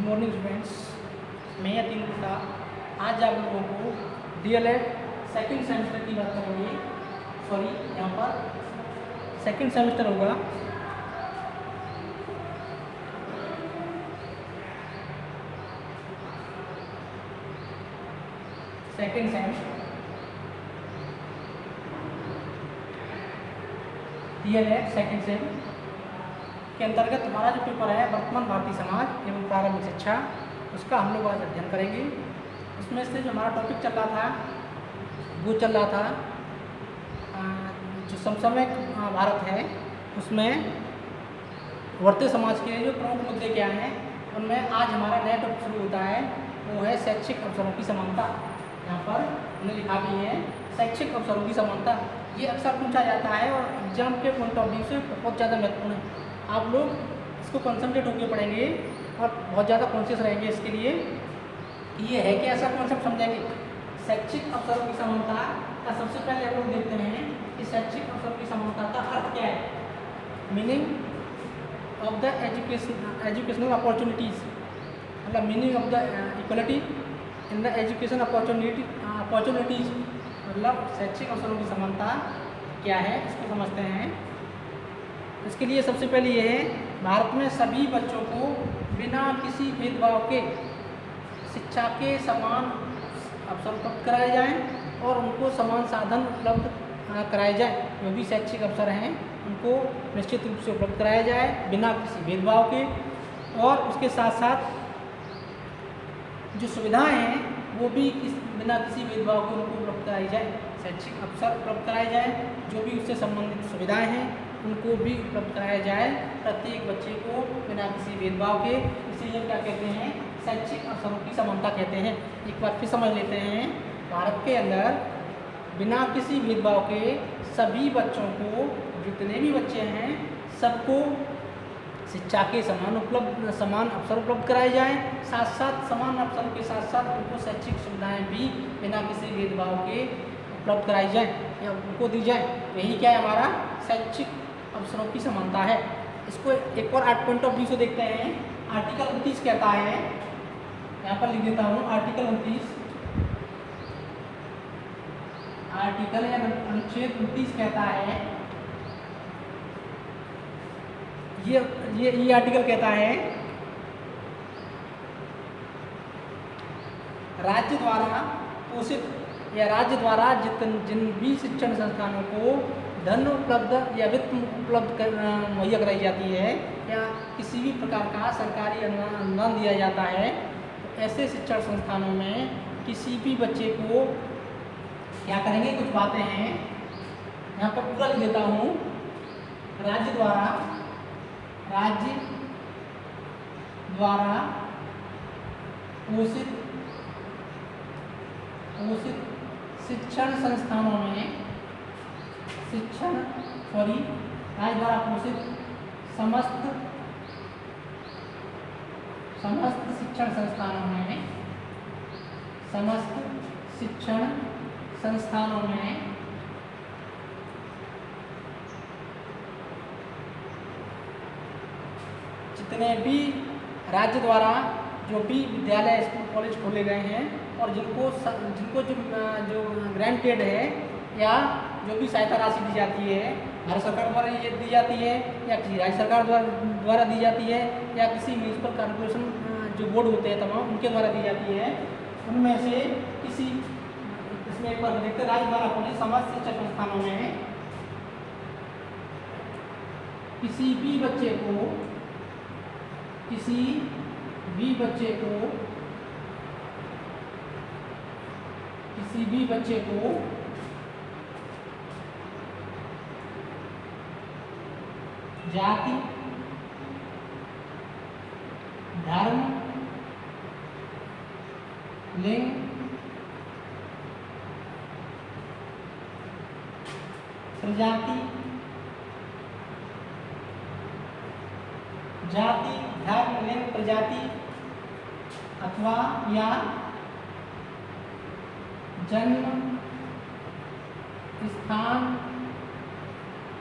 Morning students, मैं यतीन गुप्ता आज आप लोगों को डीएलएड सेकंड सेमेस्टर की बात करेंगे। सॉरी, यहाँ पर सेकंड सेमेस्टर होगा। Second same DElEd second same के अंतर्गत हमारा जो पेपर है वर्तमान भारतीय समाज एवं प्रारंभिक शिक्षा, उसका हम लोग आज अध्ययन करेंगे। उसमें से जो हमारा टॉपिक चल रहा था वो चल रहा था जो समसामयिक भारत है, उसमें वर्तमान समाज के जो प्रमुख मुद्दे क्या हैं, उनमें आज हमारा नया टॉपिक शुरू होता है, वो है शैक्षिक अवसरों की समानता। यहाँ पर हमने लिखा भी है शैक्षिक अवसरों की समानता। ये अक्सर पूछा जाता है और एग्जाम के पॉइंट ऑफ व्यू से बहुत ज़्यादा महत्वपूर्ण है। आप लोग इसको कंसंट्रेट होकर पढ़ेंगे और बहुत ज़्यादा कॉन्शियस रहेंगे इसके लिए कि ये है कि ऐसा कॉन्सेप्ट समझेंगे। शैक्षिक अवसरों की समानता का सबसे पहले हम लोग देखते हैं कि शैक्षिक अवसरों की समानता का अर्थ क्या है। Meaning of the educational opportunities, मतलब meaning of the equality in the education opportunities, मतलब शैक्षिक अवसरों की समानता क्या है, इसको समझते हैं। इसके लिए सबसे पहले ये है, भारत में सभी बच्चों को बिना किसी भेदभाव के शिक्षा के समान अवसर उपलब्ध कराए जाएं और उनको समान साधन उपलब्ध कराए जाएं। जो भी शैक्षिक अवसर हैं उनको निश्चित रूप से उपलब्ध कराया जाए बिना किसी भेदभाव के, और उसके साथ साथ जो सुविधाएं हैं वो भी बिना किसी भेदभाव के उनको उपलब्ध कराई जाए। शैक्षिक अवसर उपलब्ध कराए जाए, जो भी उससे संबंधित सुविधाएं हैं उनको भी उपलब्ध कराया जाए प्रत्येक बच्चे को बिना किसी भेदभाव के। इसीलिए क्या कहते हैं, शैक्षिक अवसरों की समानता कहते हैं। एक बार फिर समझ लेते हैं, भारत के अंदर बिना किसी भेदभाव के सभी बच्चों को, जितने भी बच्चे हैं सबको शिक्षा के समान अवसर उपलब्ध कराए जाएँ। साथ साथ समान अवसरों के साथ साथ उनको शैक्षिक सुविधाएँ भी बिना किसी भेदभाव के उपलब्ध कराई जाए या उनको दी जाए। यही क्या है, हमारा शैक्षिक अवसरों की समानता है। इसको एक और आर्ट पॉइंट ऑफ व्यू से देखते हैं। आर्टिकल 29 कहता है, यहाँ पर लिख देता हूँ, आर्टिकल 29, आर्टिकल या अनुच्छेद 29 कहता है, ये आर्टिकल कहता है, राज्य द्वारा पोषित या राज्य द्वारा जिन भी शिक्षण संस्थानों को धन उपलब्ध या वित्त उपलब्ध मुहैया कराई जाती है या किसी भी प्रकार का सरकारी अनुदान दिया जाता है, तो ऐसे शिक्षण संस्थानों में किसी भी बच्चे को क्या करेंगे, कुछ बातें हैं यहाँ पर पूरा लिख देता हूँ। राज्य द्वारा पोषित शिक्षण संस्थानों में राज्य द्वारा पोषित समस्त शिक्षण संस्थानों में जितने भी राज्य द्वारा जो भी विद्यालय, स्कूल, कॉलेज खोले गए हैं और जिनको जो ग्रांटेड है या जो भी सहायता राशि दी जाती है, भारत सरकार द्वारा ये दी जाती है या किसी राज्य सरकार द्वारा दी जाती है या किसी म्यूनिसिपल कॉर्पोरेशन जो बोर्ड होते हैं तमाम उनके द्वारा दी जाती है, उनमें से किसी, इसमें एक बार देखते, राज्य द्वारा खोले समस्त शिक्षण संस्थानों में किसी भी बच्चे को जाति, धर्म, लिंग, प्रजाति, अथवा या जन्म स्थान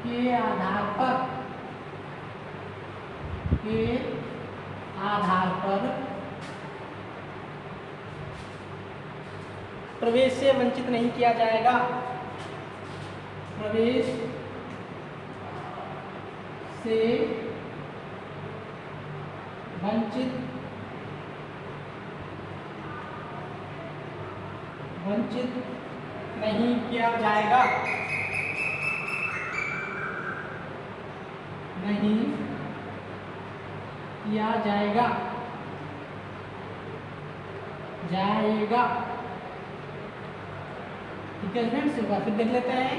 के आधार पर प्रवेश से वंचित नहीं किया जाएगा। प्रवेश से वंचित नहीं किया जाएगा। नहीं किया जाएगा। ठीक है फ्रेंड्स, एक बार फिर देख लेते हैं।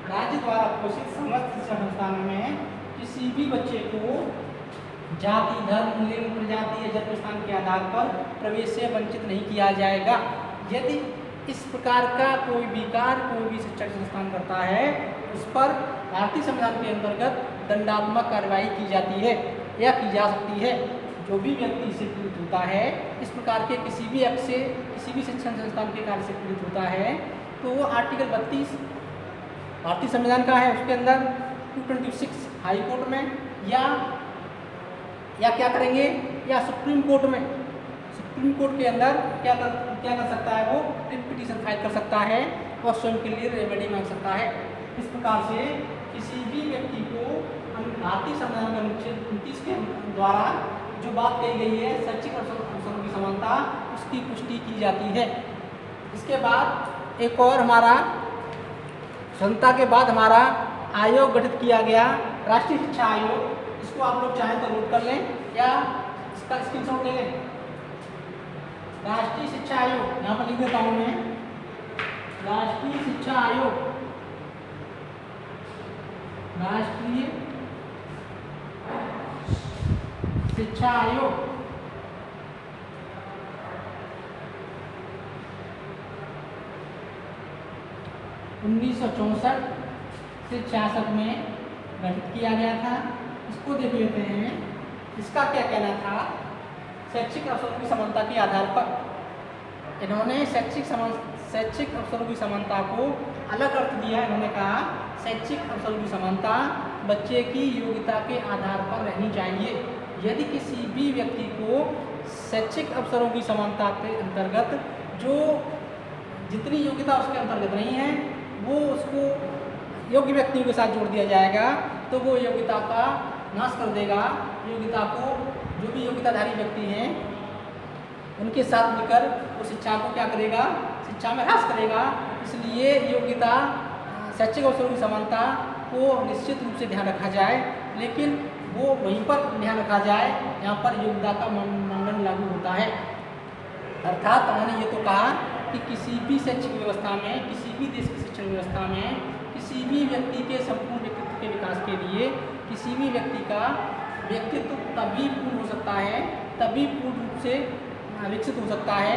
राज्य द्वारा पोषित समस्त शिक्षण संस्थानों में किसी भी बच्चे को जाति, धर्म, लिंग, प्रजाति या जन्म स्थान के आधार पर प्रवेश से वंचित नहीं किया जाएगा। यदि इस प्रकार का कोई भी कार्य कोई भी शिक्षण संस्थान करता है, उस पर भारतीय संविधान के अंतर्गत दंडात्मक कार्रवाई की जाती है या की जा सकती है। जो भी व्यक्ति इससे पीड़ित होता है, इस प्रकार के किसी भी एक्ट से, किसी भी शिक्षण संस्थान के कार्य से पीड़ित होता है, तो वो आर्टिकल 32 भारतीय संविधान का है, उसके अंदर 226 हाई कोर्ट में या क्या करेंगे, या सुप्रीम कोर्ट में, सुप्रीम कोर्ट के अंदर क्या कर सकता है, वो रिट पिटीशन फाइल कर सकता है और स्वयं के लिए रेमेडी मांग सकता है। इस प्रकार से किसी भी व्यक्ति को भारतीय संविधान का अनुच्छेद 29 के द्वारा जो बात कही गई है शैक्षिक अवसरों की समानता, उसकी पुष्टि की जाती है। इसके बाद एक और हमारा स्वतंत्रता के बाद हमारा आयोग गठित किया गया, राष्ट्रीय शिक्षा आयोग। इसको आप लोग चाहें तो नोट कर लें या इसका स्क्रीनशॉट ले लें। राष्ट्रीय शिक्षा आयोग यहाँ पर लिख देता हूँ मैं, राष्ट्रीय शिक्षा आयोग, राष्ट्रीय शिक्षा आयोग 1964 से 66 में गठित किया गया था। इसको देख लेते हैं, इसका क्या कहना था। शैक्षिक अवसरों की समानता के आधार पर इन्होंने शैक्षिक अवसरों की समानता को अलग अर्थ दिया। इन्होंने कहा शैक्षिक अवसरों की समानता बच्चे की योग्यता के आधार पर रहनी चाहिए। यदि किसी भी व्यक्ति को शैक्षिक अवसरों की समानता के अंतर्गत जो जितनी योग्यता उसके अंतर्गत नहीं है, वो उसको योग्य व्यक्तियों के साथ जोड़ दिया जाएगा, तो वो योग्यता का नाश कर देगा। योग्यता को जो भी योग्यताधारी व्यक्ति हैं उनके साथ मिलकर वो शिक्षा को क्या करेगा, शिक्षा में ह्रास करेगा। इसलिए योग्यता, शैक्षिक अवसरों की समानता को निश्चित रूप से ध्यान रखा जाए, लेकिन वो वहीं पर ध्यान रखा जाए यहाँ पर योग्यता का मानदंड लागू होता है। अर्थात उन्होंने ये तो कहा कि किसी भी शैक्षिक व्यवस्था में, किसी भी देश की शिक्षण व्यवस्था में, किसी भी व्यक्ति के संपूर्ण व्यक्तित्व के विकास के लिए किसी भी व्यक्ति का व्यक्तित्व तभी पूर्ण हो सकता है, तभी पूर्ण रूप से विकसित हो सकता है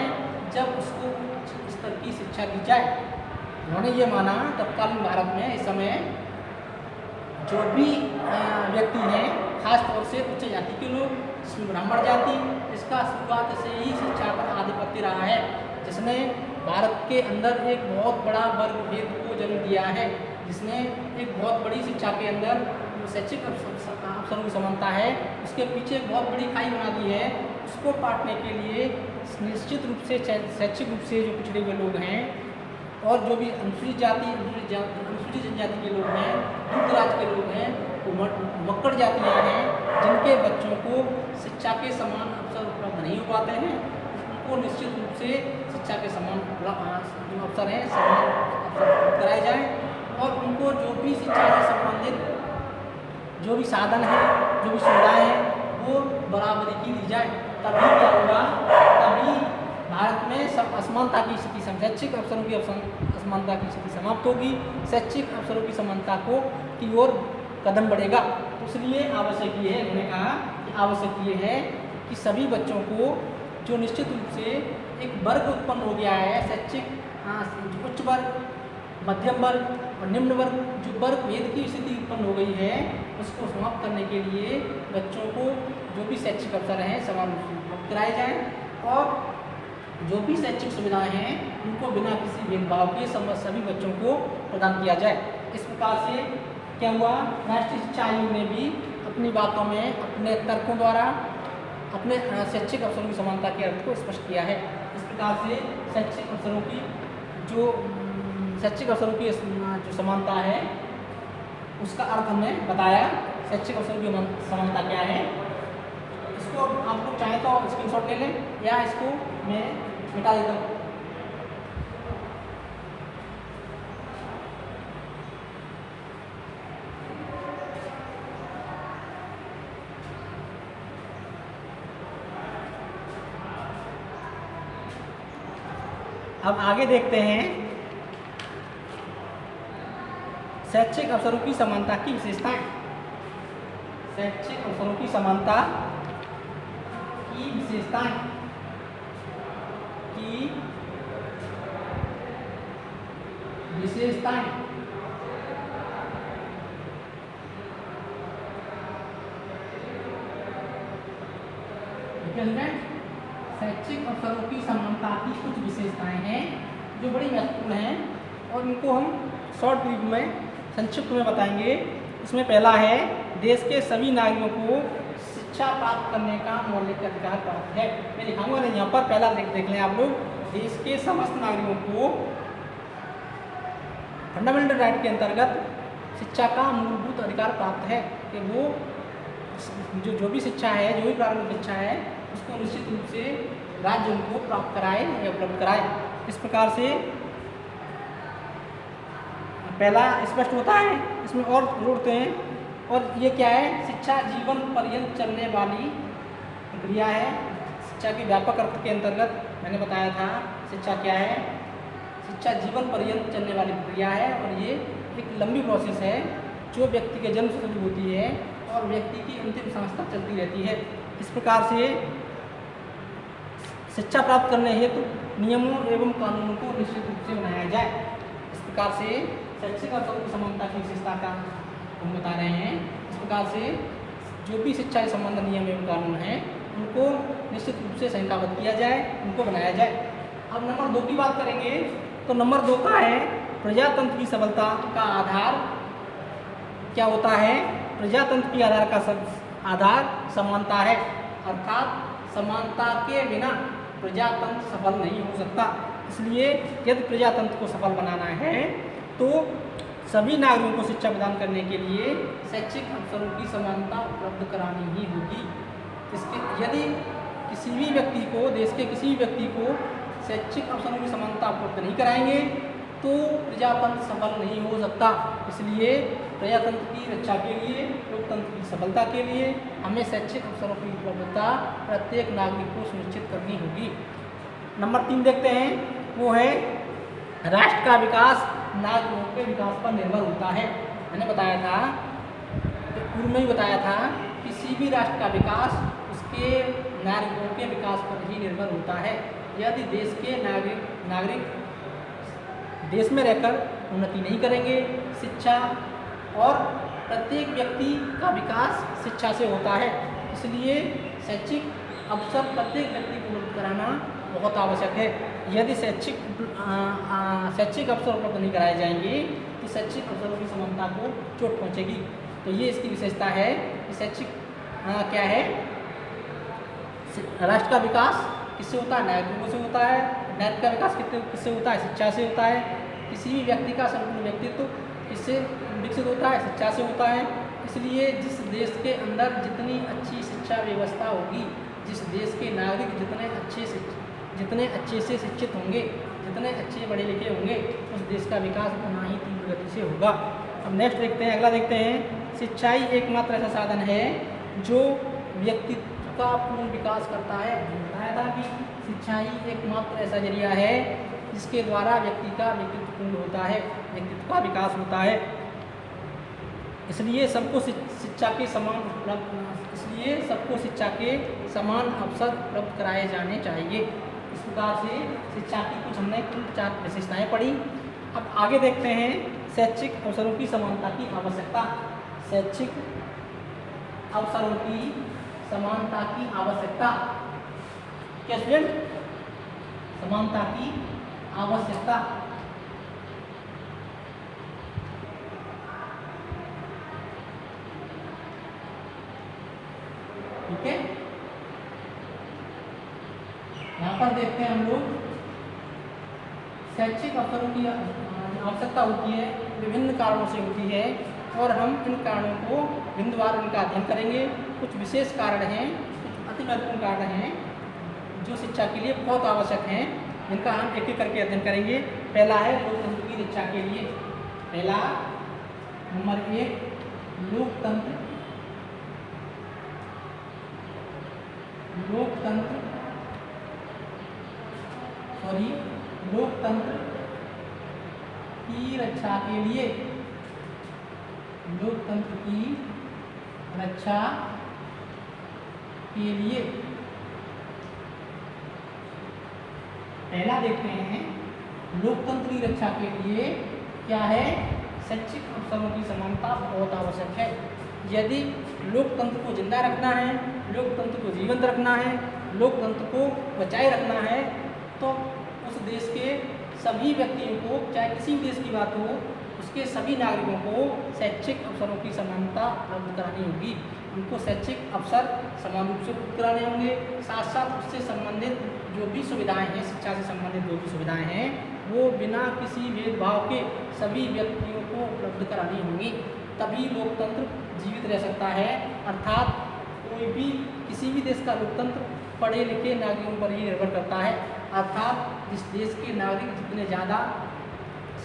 जब उसको उच्च स्तर की शिक्षा दी जाए। उन्होंने ये माना तत्कालीन भारत में इस समय जो भी व्यक्ति हैं, खासतौर से उच्च जाति के लोग, जिसमें ब्राह्मण जाति, इसका शुरुआत से ही शिक्षा पर आधिपत्य रहा है, जिसने भारत के अंदर एक बहुत बड़ा वर्ग भेद को जन्म दिया है, जिसने एक बहुत बड़ी शिक्षा के अंदर शैक्षिक अवसरों की समानता है, उसके पीछे बहुत बड़ी खाई बना दी है। उसको पाटने के लिए निश्चित रूप से शैक्षिक रूप से जो पिछड़े हुए लोग हैं और जो भी अनुसूचित जाति, अनुसूचित जनजाति के लोग हैं, दूर दराज के लोग हैं, मक्कड़ जातियाँ हैं, जिनके बच्चों को शिक्षा के समान अवसर उपलब्ध नहीं हो पाते हैं, उनको निश्चित रूप से शिक्षा के समान जो अवसर हैं, समान अवसर कराए जाएँ और उनको जो भी शिक्षा से संबंधित जो भी साधन है, जो भी सुविधाएँ हैं, वो बराबरी की दी जाए। तभी क्या होगा, तभी भारत में सब असमानता की स्थिति, शैक्षिक अवसरों की असमानता की स्थिति समाप्त होगी, शैक्षिक अवसरों की समानता की ओर कदम बढ़ेगा। तो इसलिए आवश्यक ये है, उन्होंने कहा कि आवश्यक ये है कि सभी बच्चों को जो निश्चित रूप से एक वर्ग उत्पन्न हो गया है, शैक्षिक उच्च वर्ग, मध्यम वर्ग और निम्न वर्ग, जो वर्ग भेद की स्थिति उत्पन्न हो गई है, उसको समाप्त करने के लिए बच्चों को जो भी शैक्षिक अवसर हैं समान रूप से उपलब्ध कराए जाएँ और जो भी शैक्षिक सुविधाएं हैं उनको बिना किसी भेदभाव के सभी बच्चों को प्रदान किया जाए। इस प्रकार से क्या हुआ, राष्ट्रीय शिक्षा आयोग ने भी अपनी बातों में, अपने तर्कों द्वारा अपने शैक्षिक अवसरों की समानता के अर्थ को स्पष्ट किया है। इस प्रकार से शैक्षिक अवसरों की जो शैक्षिक अवसरों की जो समानता है उसका अर्थ हमने बताया। शैक्षिक अवसरों की समानता क्या है, इसको आप लोग चाहें तो स्क्रीनशॉट ले लें या इसको मैं मिटा देता हूँ। अब आगे देखते हैं शैक्षिक अवसरों की समानता की विशेषताएं। शैक्षिक अवसरों की समानता की विशेषताएं शैक्षिक अवसरों की समानता की कुछ विशेषताएं हैं जो बड़ी महत्वपूर्ण हैं और इनको हम शॉर्ट ब्रीफ में संक्षिप्त में बताएंगे। इसमें पहला है देश के सभी नागरिकों को शिक्षा प्राप्त करने का मौलिक अधिकार प्राप्त है। मैं लिखाऊंगा नहीं यहाँ पर, पहला देख लें आप लोग। देश के समस्त नागरिकों को फंडामेंटल राइट के अंतर्गत शिक्षा का मूलभूत अधिकार प्राप्त है कि वो जो भी शिक्षा है, जो भी प्रारंभिक शिक्षा है, उसको निश्चित रूप से राज्य उनको प्राप्त कराए या उपलब्ध कराए। इस प्रकार से पहला स्पष्ट होता है। इसमें और जोड़ते हैं, और ये क्या है, शिक्षा जीवन पर्यंत चलने वाली प्रक्रिया है। शिक्षा के व्यापक अर्थ के अंतर्गत मैंने बताया था शिक्षा क्या है, शिक्षा जीवन पर्यंत चलने वाली प्रक्रिया है और ये एक लंबी प्रोसेस है जो व्यक्ति के जन्म से शुरू होती है और व्यक्ति की अंतिम सांस तक चलती रहती है। इस प्रकार से शिक्षा प्राप्त करने हेतु नियमों एवं कानूनों को निश्चित रूप से बनाया जाए। इस प्रकार से शैक्षिक अवसरों की समानता की विशेषता का हम बता रहे हैं। इस प्रकार से जो भी शिक्षा से संबंधित नियम एवं कानून हैं उनको निश्चित रूप से संहिताबद्ध किया जाए, उनको बनाया जाए। अब नंबर 2 की बात करेंगे तो नंबर 2 का है प्रजातंत्र की सबलता का आधार क्या होता है। प्रजातंत्र की आधार का आधार समानता है, अर्थात समानता के बिना प्रजातंत्र सफल नहीं हो सकता। इसलिए यदि प्रजातंत्र को सफल बनाना है तो सभी नागरिकों को शिक्षा प्रदान करने के लिए शैक्षिक अवसरों की समानता उपलब्ध करानी ही होगी। इसके यदि किसी भी व्यक्ति को, देश के किसी भी व्यक्ति को शैक्षिक अवसरों की समानता उपलब्ध नहीं कराएंगे तो प्रजातंत्र सफल नहीं हो सकता। इसलिए प्रजातंत्र की रक्षा के लिए, लोकतंत्र की सफलता के लिए हमें शैक्षिक अवसरों की उपलब्धता प्रत्येक नागरिक को सुनिश्चित करनी होगी। नंबर 3 देखते हैं, वो है राष्ट्र का विकास नागरिकों के विकास पर निर्भर होता है। मैंने बताया था, पूर्व में ही बताया था, किसी भी राष्ट्र का विकास उसके नागरिकों के विकास पर ही निर्भर होता है। यदि देश के नागरिक देश में रहकर उन्नति नहीं करेंगे, शिक्षा और प्रत्येक व्यक्ति का विकास शिक्षा से होता है। इसलिए शैक्षिक अवसर प्रत्येक व्यक्ति को उपलब्ध कराना बहुत आवश्यक है। यदि शैक्षिक अवसर उपलब्ध नहीं कराए जाएंगे तो शैक्षिक अवसरों की समानता को चोट पहुंचेगी। तो ये इसकी विशेषता है कि शैक्षिक क्या है, राष्ट्र का विकास किससे होता है, नागरिकों से होता है। नागरिक का विकास किससे होता है, शिक्षा से होता है। किसी भी व्यक्ति का संपूर्ण व्यक्तित्व किससे विकसित होता है, शिक्षा से होता है। इसलिए जिस देश के अंदर जितनी अच्छी शिक्षा व्यवस्था होगी, जिस देश के नागरिक जितने अच्छे से शिक्षित होंगे, जितने अच्छे पढ़े लिखे होंगे, उस देश का विकास उतना ही तीव्र गति से होगा। अब नेक्स्ट देखते हैं, अगला देखते हैं, शिक्षा ही एकमात्र ऐसा साधन है जो व्यक्तित्व का पूर्ण विकास करता है। बताया था कि शिक्षा ही एकमात्र ऐसा जरिया है जिसके द्वारा व्यक्ति का व्यक्तित्व पूर्ण होता है, व्यक्तित्व का विकास होता है। इसलिए सबको शिक्षा के समान अवसर उपलब्ध कराए जाने चाहिए। इस प्रकार से शिक्षा की कुछ हमने 4 विशेषताएं पढ़ी। अब आगे देखते हैं शैक्षिक अवसरों की समानता की आवश्यकता। शैक्षिक अवसरों की समानता की आवश्यकता क्या स्टूडेंट, समानता की आवश्यकता। ठीक है, यहाँ पर देखते हैं हम लोग शैक्षिक अवसरों की आवश्यकता होती है, विभिन्न कारणों से होती है और हम इन कारणों को बिंदुवार उनका अध्ययन करेंगे। कुछ विशेष कारण हैं, कुछ अति महत्वपूर्ण कारण हैं जो शिक्षा के लिए बहुत आवश्यक हैं, जिनका हम एक एक करके अध्ययन करेंगे। पहला है लोकतंत्र की रक्षा के लिए। पहला नंबर 1 लोकतंत्र की रक्षा के लिए, लोकतंत्र की रक्षा के लिए पहला देखते हैं, लोकतंत्र की रक्षा के लिए क्या है? शैक्षिक अवसरों की समानता बहुत आवश्यक है। यदि लोकतंत्र को जिंदा रखना है, लोकतंत्र को जीवंत रखना है, लोकतंत्र को बचाए रखना है, तो उस देश के सभी व्यक्तियों को, चाहे किसी भी देश की बात हो, उसके सभी नागरिकों को शैक्षिक अवसरों की समानता उपलब्ध करानी होगी। उनको शैक्षिक अवसर समान रूप से उपलब्ध कराने होंगे। साथ साथ उससे संबंधित जो भी सुविधाएं हैं, शिक्षा से संबंधित जो भी सुविधाएं हैं, वो बिना किसी भेदभाव के सभी व्यक्तियों को उपलब्ध करानी होंगी। तभी लोकतंत्र जीवित रह सकता है। अर्थात कोई भी किसी भी देश का लोकतंत्र पढ़े लिखे नागरिकों पर ही निर्भर करता है। अर्थात जिस देश के नागरिक जितने ज़्यादा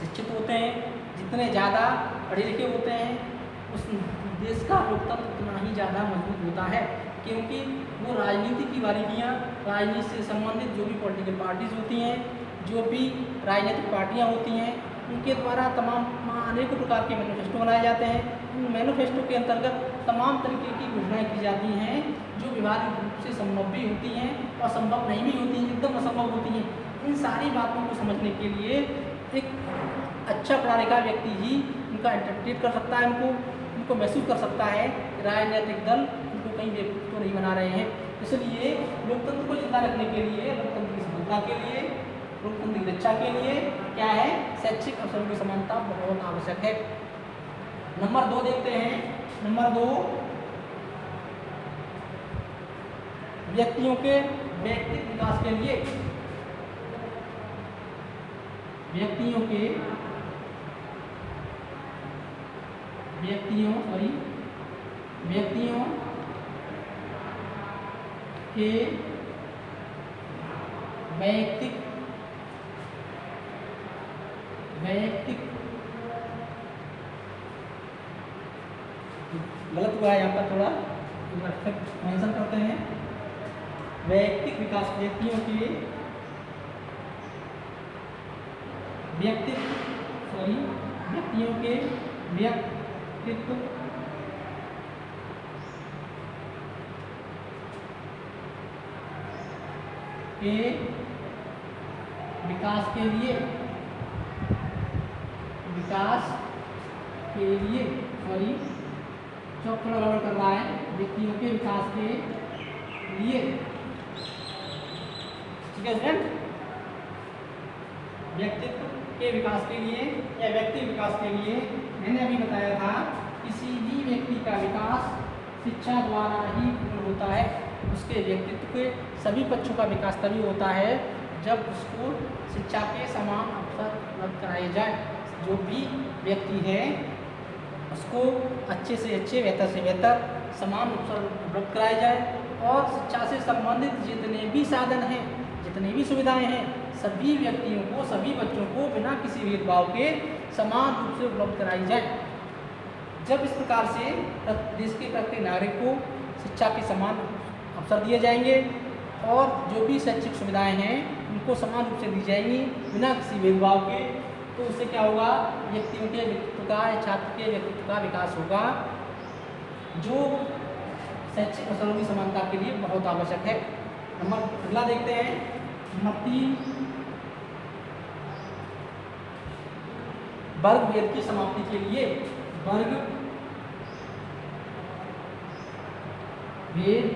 शिक्षित होते हैं, जितने ज़्यादा पढ़े लिखे होते हैं, उस देश का लोकतंत्र उतना ही ज़्यादा मजबूत होता है। क्योंकि वो राजनीति की बारीकियाँ, राजनीति से संबंधित जो भी पॉलिटिकल पार्टीज होती हैं, जो भी राजनीतिक पार्टियाँ होती हैं, उनके द्वारा तमाम अनेकों प्रकार के मैनिफेस्टो बनाए जाते हैं। उन मैनिफेस्टो के अंतर्गत तमाम तरीके की घोषणाएँ की जाती हैं जो व्यवहारिक रूप से संभव भी होती हैं और संभव नहीं भी होती हैं, एकदम असंभव होती हैं। इन सारी बातों को समझने के लिए एक अच्छा पढ़ा लिखा व्यक्ति ही उनका इंटरप्रेट कर सकता है, उनको महसूस कर सकता है कि राजनीतिक दल उनको कहीं बेवकूफ़ तो नहीं बना रहे हैं। इसलिए लोकतंत्र को जिंदा रखने के लिए, लोकतंत्र की सफलता के लिए, लोकतंत्र की रक्षा के लिए क्या है? शैक्षिक अवसरों की समानता बहुत आवश्यक है। नंबर 2 देखते हैं। नंबर 2 व्यक्तियों के व्यक्तिगत विकास के लिए, व्यक्तियों के वैयक्तिक गलत हुआ है यहाँ पर, थोड़ा मेंशन करते हैं। वैयक्तिक विकास, व्यक्तियों के व्यक्तित्व के विकास के लिए थोड़ा गड़बड़ कर रहा है। व्यक्तियों के विकास के लिए, ठीक है स्टूडेंट, व्यक्तित्व के विकास के लिए या व्यक्ति विकास के लिए मैंने अभी बताया था, किसी भी व्यक्ति का विकास शिक्षा द्वारा ही पूर्ण होता है। उसके व्यक्तित्व के सभी पक्षों का विकास तभी होता है जब उसको शिक्षा के समान अवसर उपलब्ध कराए जाए। जो भी व्यक्ति है उसको अच्छे से अच्छे, बेहतर से बेहतर समान अवसर उपलब्ध कराए जाए और शिक्षा से संबंधित जितने भी साधन हैं, जितनी भी सुविधाएं हैं, सभी व्यक्तियों को, सभी बच्चों को बिना किसी भेदभाव के समान रूप से उपलब्ध कराई जाए। जब इस प्रकार से देश के प्रत्येक नागरिक को शिक्षा के समान अवसर दिए जाएंगे और जो भी शैक्षिक सुविधाएं हैं उनको समान रूप से दी जाएंगी बिना किसी भेदभाव के, तो उससे क्या होगा? व्यक्तियों के व्यक्तित्व का, छात्र के व्यक्तित्व का विकास होगा, जो शैक्षिक अवसरों की समानता के लिए बहुत आवश्यक है। अगला देखते हैं, नंबर 3 वर्ग भेद की समाप्ति के लिए, वर्ग भेद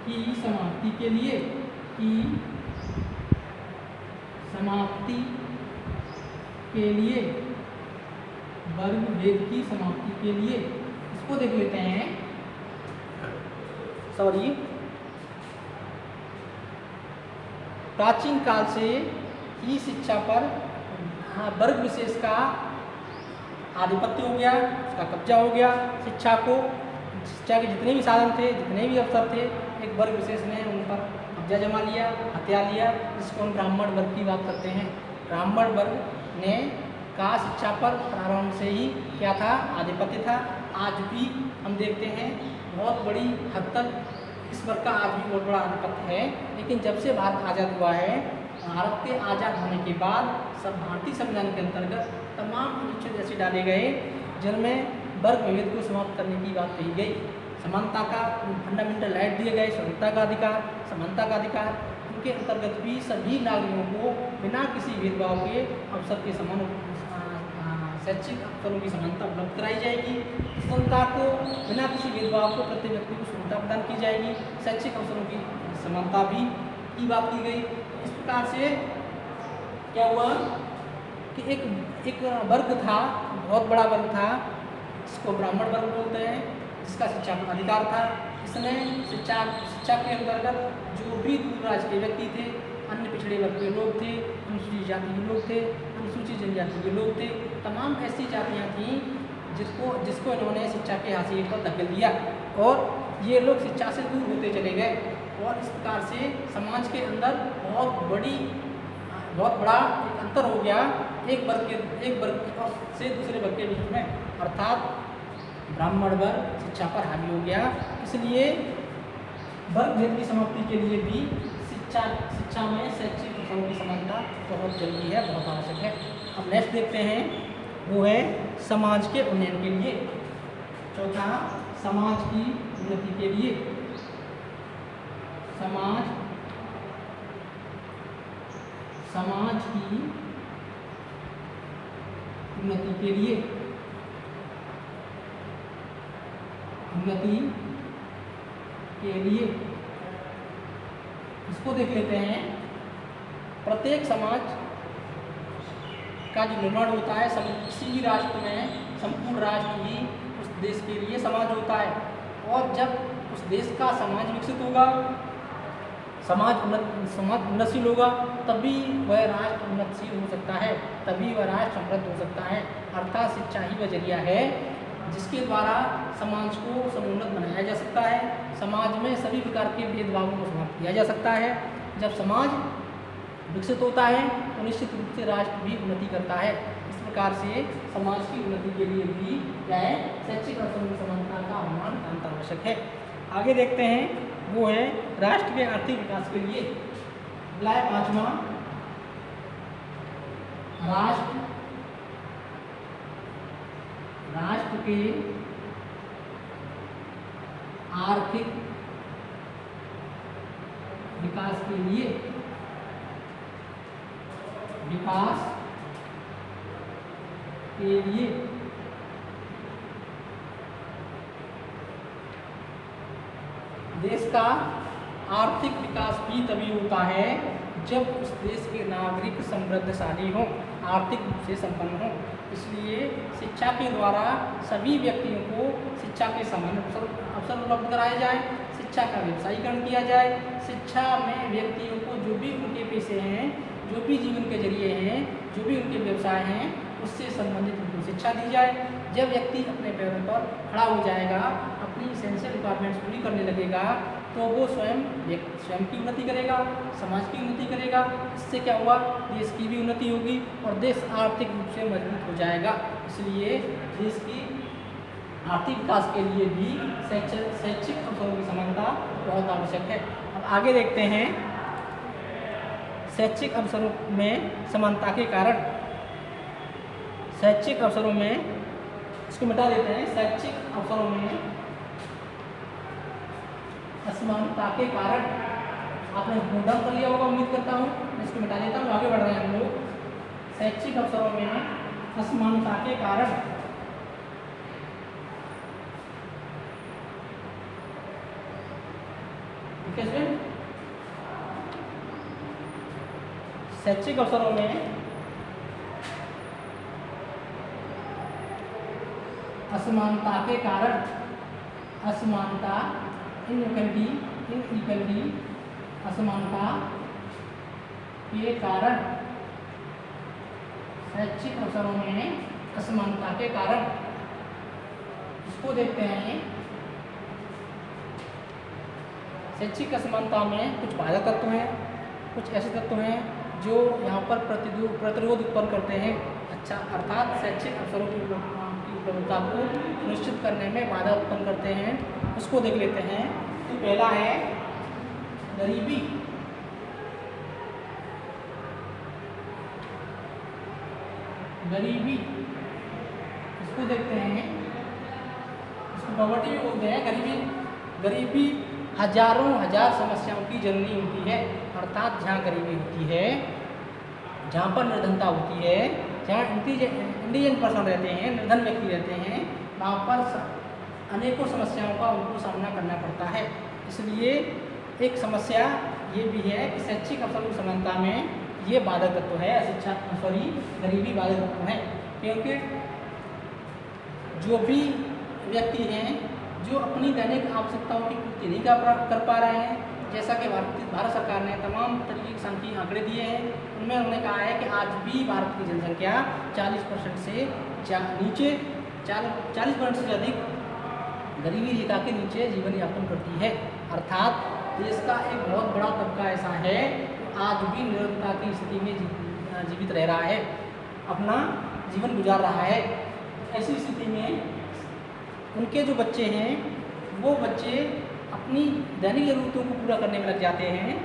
की समाप्ति के लिए, वर्ग भेद की समाप्ति के लिए, इसको देख लेते हैं। प्राचीन काल से ही शिक्षा पर वर्ग विशेष का आधिपत्य हो गया, उसका कब्जा हो गया। शिक्षा के जितने भी साधन थे, जितने भी अवसर थे, एक वर्ग विशेष ने उन पर कब्जा जमा लिया, हत्या लिया, जिसको हम ब्राह्मण वर्ग की बात करते हैं। ब्राह्मण वर्ग ने का शिक्षा पर प्रारंभ से ही क्या था, आधिपत्य था। आज भी हम देखते हैं बहुत बड़ी हद तक इस वर्ग का आज भी बहुत बड़ा आधिपत्य है। लेकिन जब से भारत आज़ाद हुआ है, भारत के आज़ाद होने के बाद सब भारतीय संविधान के अंतर्गत तमाम अनुच्छेद ऐसे डाले गए जिनमें वर्ग विभेद को समाप्त करने की बात कही गई। समानता का फंडामेंटल राइट दिए गए, स्वतंत्रता का अधिकार, समानता का अधिकार, उनके अंतर्गत भी सभी नागरिकों को बिना किसी भेदभाव के अवसर के समान शैक्षिक अवसरों की समानता उपलब्ध कराई जाएगी। स्वतंत्रता को बिना किसी भेदभाव को प्रत्येक व्यक्ति को स्वतंत्रता प्रदान की जाएगी। शैक्षिक अवसरों की समानता भी की बात की गई। इस प्रकार से क्या हुआ कि एक वर्ग था, बहुत बड़ा वर्ग था, जिसको ब्राह्मण वर्ग बोलते हैं, जिसका शिक्षा का अधिकार था। इसने शिक्षा के अंतर्गत जो भी दूरदराज के व्यक्ति थे, अन्य पिछड़े वर्ग के लोग थे, अनुसूचित जाति के लोग थे, अनुसूचित जनजाति के लोग थे, तमाम ऐसी जातियाँ थीं जिसको इन्होंने शिक्षा के हाशिए पर धकेल दिया और ये लोग शिक्षा से दूर होते चले गए। और इस प्रकार से समाज के अंदर बहुत बड़ा एक अंतर हो गया एक वर्ग से दूसरे वर्ग के बीच में, अर्थात ब्राह्मण वर्ग शिक्षा पर हावी हो गया। इसलिए वर्ग भेद की समाप्ति के लिए भी शिक्षा में शैक्षिक अवसरों की समानता बहुत जरूरी है, बहुत आवश्यक है। अब नेक्स्ट देखते हैं, वो है समाज के उन्नयन के लिए। चौथा, समाज की उन्नति के लिए। समाज की उन्नति के लिए, इसको देख लेते हैं। प्रत्येक समाज का जो निर्माण होता है, किसी भी राष्ट्र में संपूर्ण राष्ट्र ही उस देश के लिए समाज होता है। और जब उस देश का समाज विकसित होगा, समाज उन्नतशील होगा, तभी वह राष्ट्र उन्नतशील हो सकता है, तभी वह राष्ट्र समृद्ध हो सकता है। अर्थात शिक्षा ही वह जरिया है जिसके द्वारा समाज को समुन्नत बनाया जा सकता है, समाज में सभी प्रकार के भेदभावों को समाप्त किया जा सकता है। जब समाज विकसित होता है तो निश्चित रूप से राष्ट्र भी उन्नति करता है। इस प्रकार से समाज की उन्नति के लिए भी क्या है, शैक्षिक अवसरों की समानता का होना नितांत आवश्यक है। आगे देखते हैं, वो है राष्ट्र के आर्थिक विकास के लिए। अगला 5वां, राष्ट्र के आर्थिक विकास के लिए, देश का आर्थिक विकास भी तभी होता है जब उस देश के नागरिक समृद्धशाली हों, आर्थिक रूप से संपन्न हों। इसलिए शिक्षा के द्वारा सभी व्यक्तियों को शिक्षा के समान अवसर उपलब्ध कराए जाए, शिक्षा का व्यवसायीकरण किया जाए। शिक्षा में व्यक्तियों को जो भी उनके पेशे हैं, जो भी जीवन के जरिए हैं, जो भी उनके व्यवसाय हैं, उससे संबंधित उनको शिक्षा दी जाए। जब व्यक्ति अपने पैरों पर खड़ा हो जाएगा, अपनी एसेंशियल रिक्वायरमेंट्स पूरी करने लगेगा, तो वो स्वयं की उन्नति करेगा, समाज की उन्नति करेगा। इससे क्या हुआ, देश की भी उन्नति होगी और देश आर्थिक रूप से मजबूत हो जाएगा। इसलिए देश की आर्थिक विकास के लिए भी शैक्षिक अवसरों की समानता बहुत आवश्यक है। अब आगे देखते हैं, शैक्षिक अवसरों में समानता के कारण। शैक्षिक अवसरों में, इसको मिटा देते हैं, शैक्षिक अवसरों में असमानता के कारण। आपने नोट डाउन कर लिया होगा, उम्मीद करता हूँ। मैं इसको मिटा देता हूँ, आगे बढ़ रहे हैं हम लोग। शैक्षिक अवसरों में असमानता के कारण शैक्षिक अवसरों में असमानता के कारण, इनइक्वालिटी, असमानता के कारण, शैक्षिक अवसरों में असमानता के कारण, इसको देखते हैं। शैक्षिक असमानता में कुछ बाधक तत्व हैं, कुछ ऐसे तत्व हैं जो यहाँ पर प्रतिरोध उत्पन्न करते हैं। अच्छा, अर्थात शैक्षिक अवसरों की उपलब्धता को सुनिश्चित करने में बाधा उत्पन्न करते हैं, उसको देख लेते हैं। तो पहला है गरीबी। गरीबी, इसको देखते हैं, इसको पॉवर्टी भी बोलते हैं। गरीबी हजारों हजार समस्याओं की जननी होती है। अर्थात जहाँ गरीबी होती है, जहाँ पर निर्धनता होती है, जहाँ इंडिजिन पर्सन रहते हैं, निर्धन व्यक्ति रहते हैं, वहाँ पर अनेकों समस्याओं का उनको सामना करना पड़ता है। इसलिए एक समस्या ये भी है कि शैक्षिक अवसरों की समानता में ये बाधक तत्व है, गरीबी बाधक तत्व है। क्योंकि जो भी व्यक्ति हैं जो अपनी दैनिक आवश्यकताओं की पूर्ति नहीं कर पा रहे हैं, जैसा कि भारत सरकार ने तमाम तरीके के सांख्यिकीय आंकड़े दिए हैं, उनमें उन्होंने कहा है कि आज भी भारत की जनसंख्या 40% से नीचे 40% से अधिक गरीबी रेखा के नीचे जीवन यापन करती है। अर्थात देश का एक बहुत बड़ा तबका ऐसा है आज भी निरंतरता की स्थिति में जीवित रह रहा है, अपना जीवन गुजार रहा है। ऐसी स्थिति में उनके जो बच्चे हैं वो बच्चे अपनी दैनिक ज़रूरतों को पूरा करने में लग जाते हैं,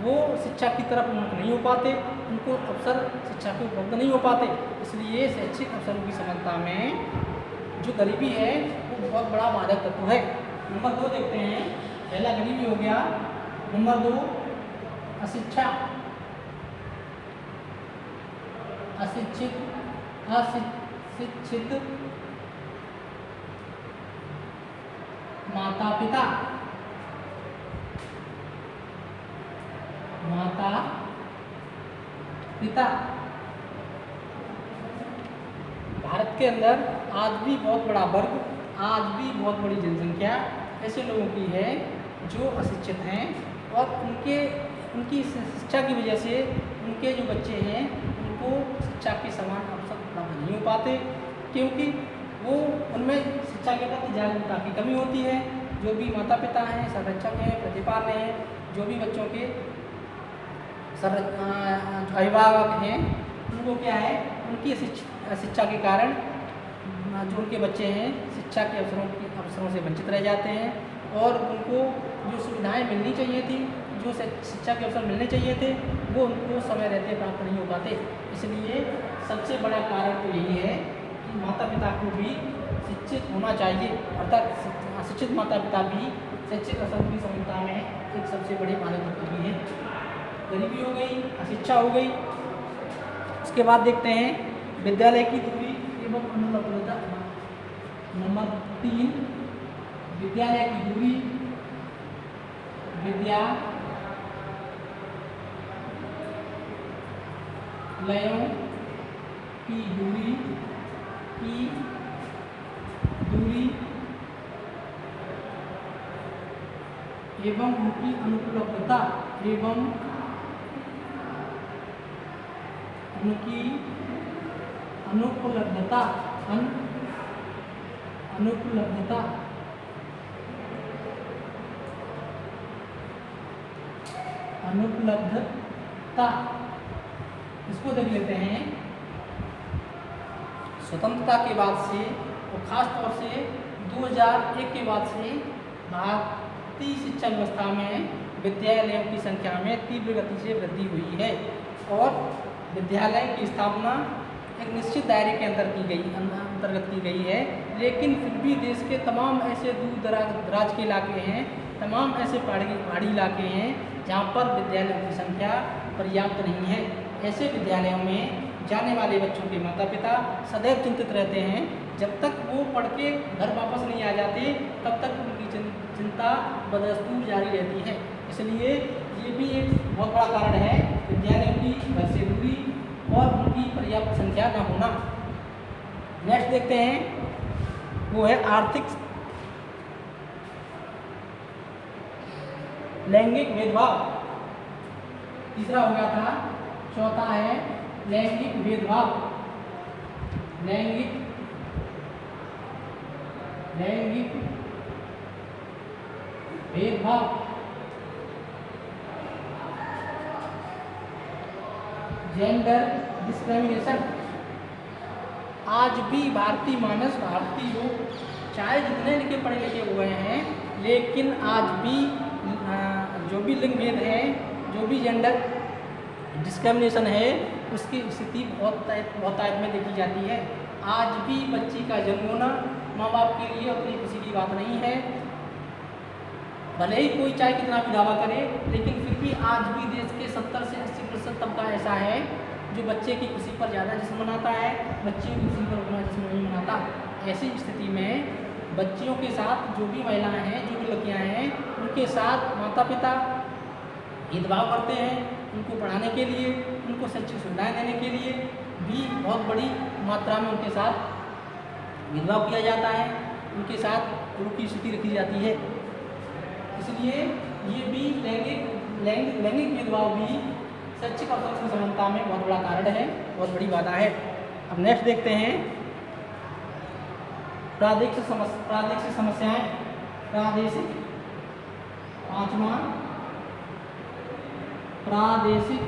वो शिक्षा की तरफ उन्मुख नहीं हो पाते, उनको अवसर शिक्षा के उपलब्ध नहीं हो पाते। इसलिए शैक्षिक अवसरों की समानता में जो गरीबी है वो बहुत बड़ा बाधक तत्व है। नंबर 2 देखते हैं। पहला गरीबी हो गया। नंबर 2 अशिक्षा, अशिक्षित माता पिता भारत के अंदर आज भी बहुत बड़ा वर्ग, आज भी बहुत बड़ी जनसंख्या ऐसे लोगों की है जो अशिक्षित हैं और उनकी शिक्षा की वजह से उनके जो बच्चे हैं उनको शिक्षा के समान अवसर प्राप्त नहीं हो पाते, क्योंकि वो उनमें शिक्षा के प्रति जागरूकता की कमी होती है। जो भी माता पिता हैं, संरक्षक हैं, प्रतिपालक हैं, जो भी बच्चों के अभिभावक हैं, उनको क्या है, उनकी शिक्षा के कारण जो उनके बच्चे हैं शिक्षा के अवसरों से वंचित रह जाते हैं और उनको जो सुविधाएं मिलनी चाहिए थी, जो शिक्षा के अवसर मिलने चाहिए थे, वो उनको समय रहते प्राप्त नहीं हो पाते। इसलिए सबसे बड़ा कारण तो यही है कि माता पिता को भी शिक्षित होना चाहिए, अर्थात अशिक्षित माता पिता भी शैक्षिक अवसरों की समानता में एक सबसे बड़ी बाधक भी है। गरीबी हो गई, अशिक्षा हो गई। उसके बाद देखते हैं विद्यालय की दूरी एवं अनुपलब्धता। नंबर 3 विद्यालय की दूरी, विद्यालयों की दूरी एवं उनकी अनुपलब्धता अनुपलब्धता इसको देख लेते हैं। स्वतंत्रता के बाद से और ख़ास तौर से 2001 के बाद से भारतीय शिक्षा व्यवस्था में विद्यालयों की संख्या में तीव्र गति से वृद्धि हुई है और विद्यालय की स्थापना एक निश्चित दायरे के अंतर्गत की गई है। लेकिन फिर भी देश के तमाम ऐसे दूर दराज के इलाके हैं, तमाम ऐसे पहाड़ी इलाके हैं जहाँ पर विद्यालयों की संख्या पर्याप्त नहीं है। ऐसे विद्यालयों में जाने वाले बच्चों के माता पिता सदैव चिंतित रहते हैं। जब तक वो पढ़ के घर वापस नहीं आ जाते तब तक उनकी चिंता बदस्तूर जारी रहती है। इसलिए ये भी एक बहुत बड़ा कारण है विद्यालयों की घर से दूरी और उनकी पर्याप्त संख्या न होना। नेक्स्ट देखते हैं, वो है आर्थिक लैंगिक भेदभाव। तीसरा हो गया था चौथा है लैंगिक भेदभाव। लैंगिक भेदभाव। Gender discrimination. आज भी भारतीय लोग चाहे जितने लिखे पढ़े लिखे हुए हैं, लेकिन आज भी जो भी लिंग भेद है, जो भी जेंडर डिस्क्रिमिनेशन है, उसकी स्थिति बहुत आयत में देखी जाती है। आज भी बच्ची का जन्म होना माँ बाप के लिए उतनी खुशी की बात नहीं है। भले ही कोई चाहे कितना भी दावा करे, लेकिन फिर भी आज भी देश के 70 से 80% तबका ऐसा है जो बच्चे की खुशी पर ज़्यादा जश्न मनाता है, बच्चियों की खुशी पर उतना जश्न नहीं मनाता। ऐसी स्थिति में बच्चियों के साथ जो भी महिलाएं हैं, जो भी लड़कियां हैं, उनके साथ माता पिता भेदभाव करते हैं। उनको पढ़ाने के लिए, उनको शैक्षिक सुविधाएँ देने के लिए भी बहुत बड़ी मात्रा में उनके साथ भेदभाव किया जाता है, उनके साथ उनकी स्थिति रखी जाती है। इसलिए ये भी लैंगिक भेदभाव भी शैक्षिक अवसरों की समानता में बहुत बड़ा कारण है, बहुत बड़ी बाधा है। अब नेक्स्ट देखते हैं प्रादेशिक समस्याएं। प्रादेशिक, पांचवा प्रादेशिक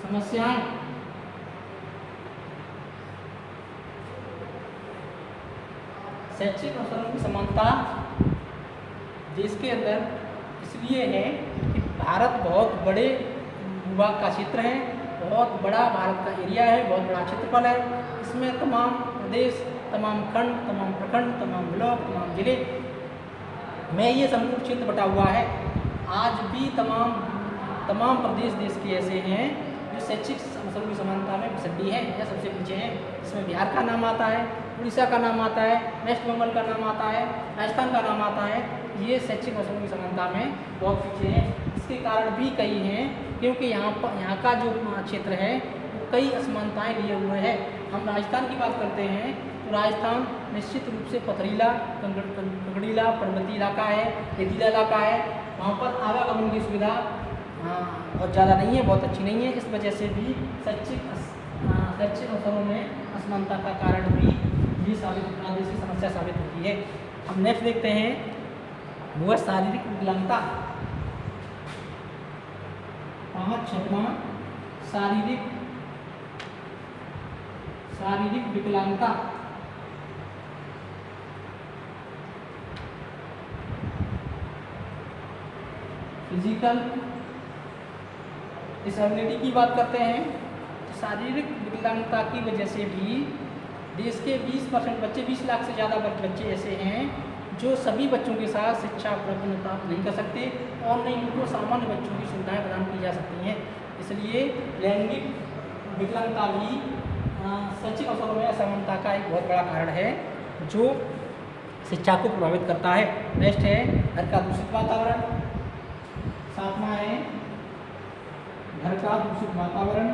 समस्याएं। शैक्षिक अवसरों की समानता देश के अंदर इसलिए है कि भारत बहुत बड़े भूभाग का क्षेत्र है, बहुत बड़ा भारत का एरिया है, बहुत बड़ा क्षेत्रफल है। इसमें तमाम प्रदेश, तमाम खंड, तमाम प्रखंड, तमाम ब्लॉक, तमाम जिले में ये संपूर्ण क्षेत्र बटा हुआ है। आज भी तमाम प्रदेश देश के ऐसे हैं जो शैक्षिक अवसरों की समानता में पिछड़ी है या सबसे पीछे हैं। इसमें बिहार का नाम आता है, उड़ीसा का नाम आता है, वेस्ट बंगाल का नाम आता है, राजस्थान का नाम आता है। ये शैक्षिक अवसरों की समानता में बहुत पीछे हैं। इसके कारण भी कई हैं, क्योंकि यहाँ का जो क्षेत्र है वो कई असमानताएँ लिए हुए है। हम राजस्थान की बात करते हैं तो राजस्थान निश्चित रूप से पथरीला, कंकड़ीला, पर्वतीय इलाका है, रेतीला इलाका है। वहाँ पर आवागमन की सुविधा बहुत ज़्यादा नहीं है, बहुत अच्छी नहीं है। इस वजह से भी शैक्षिक अवसरों में असमानता का कारण भी ये प्रादेशिक समस्या साबित होती है। अब नेक्स्ट देखते हैं, वो है शारीरिक विकलांगता। 5वां शारीरिक विकलांगता। फिजिकल डिसेबिलिटी की बात करते हैं तो शारीरिक विकलांगता की वजह से भी देश के 20% बच्चे, 20 लाख से ज़्यादा बच्चे ऐसे हैं जो सभी बच्चों के साथ शिक्षा प्राप्त नहीं कर सकते और नहीं उनको सामान्य बच्चों की सुविधाएं प्रदान की जा सकती हैं। इसलिए लैंगिक विकलांगता भी शैक्षिक अवसरों में असमानता का एक बहुत बड़ा कारण है जो शिक्षा को प्रभावित करता है। नेक्स्ट है घर का दूषित वातावरण। 7वां है घर का दूषित वातावरण।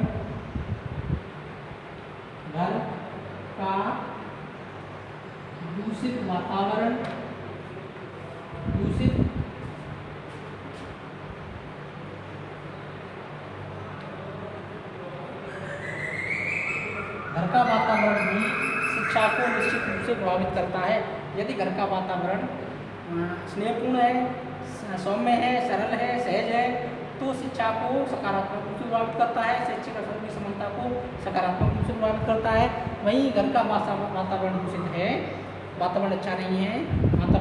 घर का दूषित वातावरण, दूषित घर का वातावरण भी शिक्षा को निश्चित रूप से प्रभावित करता है। यदि घर का वातावरण स्नेहपूर्ण है, सौम्य है, सरल है, सहज है, तो शिक्षा को सकारात्मक रूप से प्रभावित करता है, शैक्षिक अवसरों की समानता को सकारात्मक रूप से प्रभावित करता है। वहीं घर का वातावरण दूषित है, वातावरण अच्छा नहीं है, माता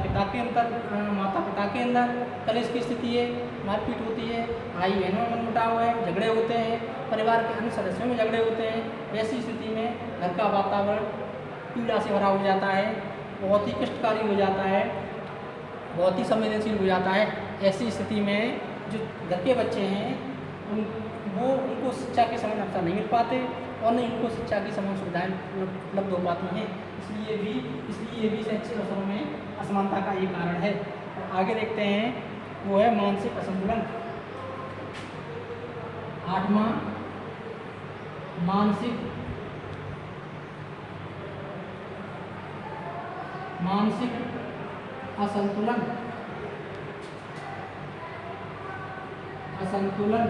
पिता के अंदर कलेश की स्थिति है, मारपीट होती है, भाई बहनों में मनमुटाव है, झगड़े होते हैं, परिवार के अन्य सदस्यों में झगड़े होते हैं। ऐसी स्थिति में घर का वातावरण पीड़ा से भरा हो जाता है, बहुत ही कष्टकारी हो जाता है, बहुत ही संवेदनशील हो जाता है। ऐसी स्थिति में जो घर के बच्चे हैं उनको शिक्षा के समान अवसर नहीं मिल पाते और नहीं उनको शिक्षा की समान सुविधाएं उपलब्ध हो पाती हैं। इसलिए भी शैक्षिक अवसरों में असमानता का ये कारण है। आगे देखते हैं, वो है मानसिक असंतुलन। 8वां मानसिक असंतुलन। असंतुलन,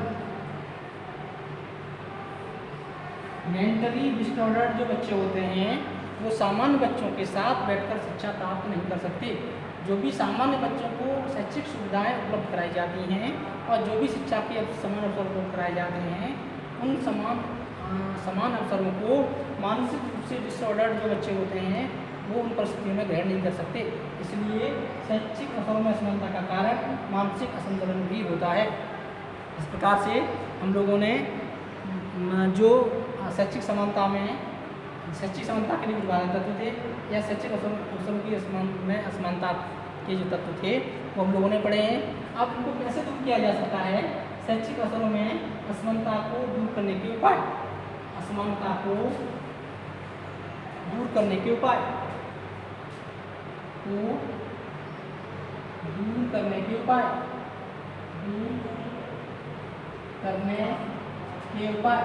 मेंटली डिसऑर्डर्ड जो बच्चे होते हैं वो सामान्य बच्चों के साथ बैठकर शिक्षा प्राप्त नहीं कर सकते। जो भी सामान्य बच्चों को शैक्षिक सुविधाएं उपलब्ध कराई जाती हैं और जो भी शिक्षा के समान अवसर उपलब्ध कराए जाते हैं, उन समान अवसरों को मानसिक रूप से डिसऑर्डर्ड जो बच्चे होते हैं वो उन परिस्थितियों में ग्रहण नहीं कर सकते। इसलिए शैक्षिक अवसरों में असमानता का कारण मानसिक असंतुलन भी होता है। इस प्रकार से हम लोगों ने जो शैक्षिक समानता के लिए विभाजन तत्व थे या शैक्षिक अवसरों की असमानता के जो तत्व थे वो हम लोगों ने पढ़े हैं। अब इनको कैसे दूर किया जा सकता है? शैक्षिक अवसरों में असमानता को दूर करने के उपाय, असमानता को दूर करने के उपाय दूर करने के उपाय